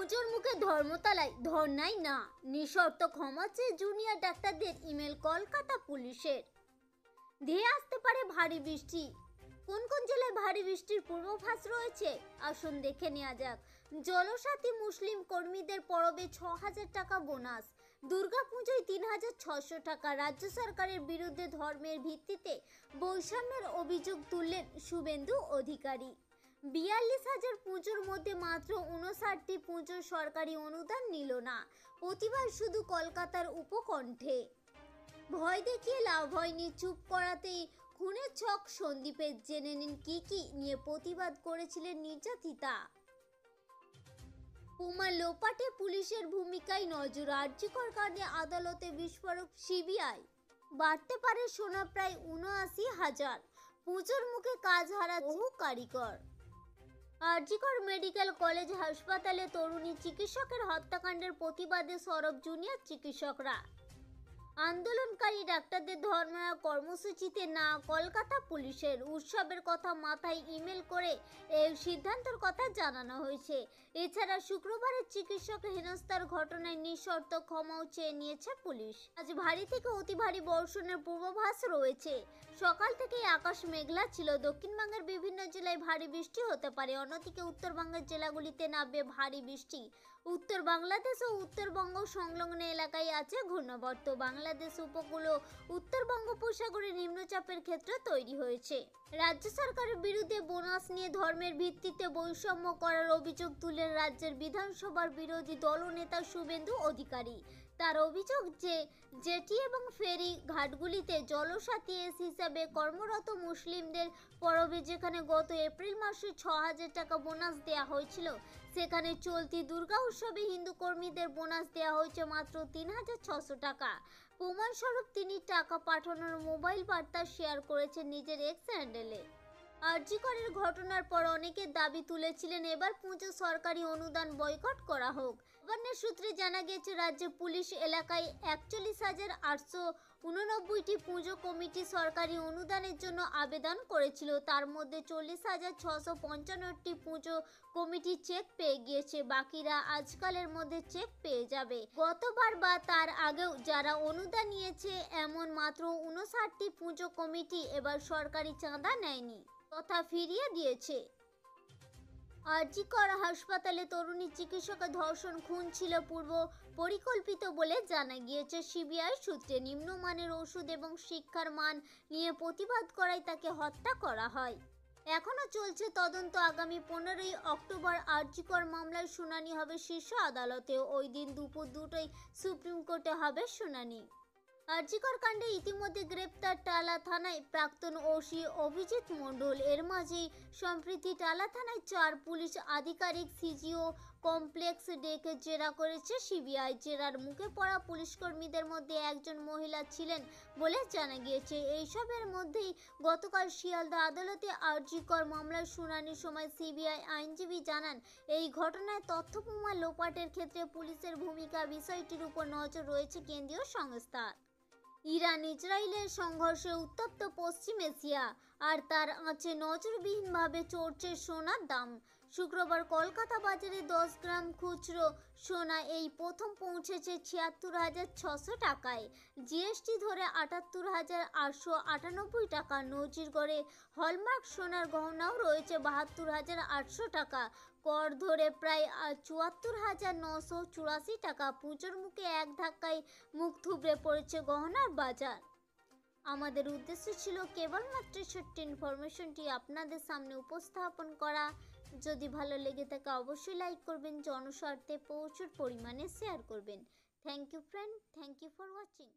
পুজোর মুখে ধর্মতলায় ধর্নায় না, নিঃশর্ত ক্ষমা চেয়ে জুনিয়র ডাক্তারদের ইমেল কলকাতা পুলিশের। ধেয়ে আসতে পারে ভারী বৃষ্টি। কোন কোন জেলায় ভারী বৃষ্টির পূর্বাভাস রয়েছে আসুন দেখে নেওয়া যাক। জলসাথী মুসলিম কর্মীদের পরবে ৬,০০০ টাকা বোনাস, দুর্গাপুজোয় ৩,৬০০ টাকা। রাজ্য সরকারের বিরুদ্ধে ধর্মের ভিত্তিতে বৈষম্যের অভিযোগ তুললেন শুভেন্দু অধিকারী। ৪২,০০০ পুজোর মধ্যে মাত্র ৫৯টি পুজোর সরকারি অনুদান নিল না, প্রতিবার শুধু কলকাতার উপকণ্ঠে। ভয় দেখিয়ে লাভ হয়নি, চুপ করাতেই খুনের ছক সন্দীপের। জেনে নিন কি কি নিয়ে প্রতিবাদ করেছিলেন নির্যাতিতা। বোমা লোপাটে পুলিশের ভূমিকায় নজর, আরজিকর কাণ্ডে আদালতে বিস্ফোরক সিবিআই। বাড়তে পারে সোনা প্রায় ৭৯,০০০। পুজোর মুখে কাজ হারা বহু কারিগর। আরজিকর মেডিকেল কলেজ হাসপাতালে তরুণী চিকিৎসকের হত্যাকাণ্ডের প্রতিবাদে সরব জুনিয়র চিকিৎসকরা। আন্দোলনকারী ডাক্তারদের ধর্মঘট কর্মসূচিতে না কলকাতা পুলিশের। উৎসবের কথা মাথায় ইমেল করে এই সিদ্ধান্তের কথা জানানো হয়েছে। এছাড়া শুক্রবারের চিকিৎসক হেনস্থার ঘটনায় নিঃশর্ত ক্ষমাও চেয়ে নিয়েছে পুলিশ। আজ ভারী থেকে অতি ভারী বর্ষণের পূর্বাভাস রয়েছে। সকাল থেকেই আকাশ মেঘলা ছিল। দক্ষিণবঙ্গের বিভিন্ন জেলায় ভারী বৃষ্টি হতে পারে, অন্যদিকে উত্তরবঙ্গের জেলাগুলিতে নামবে ভারী বৃষ্টি। উত্তর বাংলাদেশ ও উত্তরবঙ্গ সংলগ্ন এলাকায় আছে ঘূর্ণাবর্ত। বাংলাদেশ উপকূল ও উত্তর বঙ্গোপসাগরে নিম্নচাপের ক্ষেত্র তৈরি হয়েছে। রাজ্য সরকারের বিরুদ্ধে বোনাস নিয়ে ধর্মের ভিত্তিতে বৈষম্য করার অভিযোগ তুললেন রাজ্যের বিধানসভার বিরোধী দলনেতা শুভেন্দু অধিকারী। তার অভিযোগ যে জেটি এবং ফেরি ঘাটগুলিতে জলসাথী এস হিসাবে কর্মরত মুসলিমদের পরবে যেখানে গত এপ্রিল মাসে ৬,০০০ টাকা বোনাস দেওয়া হয়েছিল, সেখানে চলতি দুর্গা উৎসবে হিন্দু কর্মীদের বোনাস দেওয়া হয়েছে মাত্র ৩,৬০০ টাকা। প্রমাণস্বরূপ তিনি টাকা পাঠানোর মোবাইল বার্তা শেয়ার করেছেন নিজের এক্স হ্যান্ডেলে। আরজিকরের ঘটনার পর অনেকে দাবি তুলেছিলেন এবার পুজো সরকারি অনুদান বয়কট করা হোক। গভর্নর সূত্রে জানা গেছে রাজ্যে পুলিশ এলাকায় ৪১,৮৮৯টি পুজো কমিটি সরকারি অনুদানের জন্য আবেদন করেছিল। তার মধ্যে ৪০,৬৫৫টি পুজো কমিটি চেক পেয়ে গিয়েছে, বাকিরা আজকালের মধ্যে চেক পেয়ে যাবে। গতবার বা তার আগেও যারা অনুদান নিয়েছে এমন মাত্র ৫৯টি পুজো কমিটি এবার সরকারি চাঁদা নেয়নি তথা ফিরিয়ে দিয়েছে। আরজিকর হাসপাতালে তরুণী চিকিৎসকের ধর্ষণ খুন ছিল পূর্ব পরিকল্পিত বলে জানা গিয়েছে সিবিআই সূত্রে। নিম্নমানের ওষুধ এবং শিক্ষার মান নিয়ে প্রতিবাদ করায় তাকে হত্যা করা হয়। এখনও চলছে তদন্ত। আগামী ১৫ই অক্টোবর আরজিকর মামলার শুনানি হবে শীর্ষ আদালতে। ওই দিন দুপুর ২টোয় সুপ্রিম কোর্টে হবে শুনানি। আরজিকর কাণ্ডে ইতিমধ্যে গ্রেপ্তার টালা থানায় প্রাক্তন ওসি অভিজিৎ মণ্ডল। এর মাঝেই সম্প্রতি টালা থানায় ৪ পুলিশ আধিকারিক সিজিও কমপ্লেক্স ডেকে জেরা করেছে সিবিআই। জেরার মুখে পড়া পুলিশকর্মীদের মধ্যে একজন মহিলা ছিলেন বলে জানা গিয়েছে। এইসবের মধ্যেই গতকাল শিয়ালদা আদালতে আরজিকর মামলার শুনানির সময় সিবিআই আইনজীবী জানান, এই ঘটনায় তথ্য প্রমাণ লোপাটের ক্ষেত্রে পুলিশের ভূমিকা বিষয়টির উপর নজর রয়েছে কেন্দ্রীয় সংস্থার। ইরান ইসরায়েলের সংঘর্ষে উত্তপ্ত পশ্চিম এশিয়া, আর তার আঁচে নজরবিহীনভাবে চড়ছে সোনার দাম। শুক্রবার কলকাতা বাজারে ১০ গ্রাম খুচরো সোনা এই প্রথম পৌঁছেছে ৭৬,৬০০ টাকায়। জিএসটি ধরে ৭৮,৮৯৮ টাকা। নজির গড়ে হলমার্ক সোনার গহনাও রয়েছে ৭২,৮০০ টাকা। কর ধরে প্রায় ৭৪,৯৮৪ টাকা। পুজোর মুখে এক ধাক্কায় মুখ থুবড়ে পড়েছে গহনার বাজার। আমাদের উদ্দেশ্য ছিল কেবলমাত্র ছোট্ট ইনফরমেশনটি আপনাদের সামনে উপস্থাপন করা। যদি ভালো লেগে থাকে অবশ্যই লাইক করবেন, জনস্বার্থে প্রচুর পরিমাণে শেয়ার করবেন। Thank you friend, thank you for watching.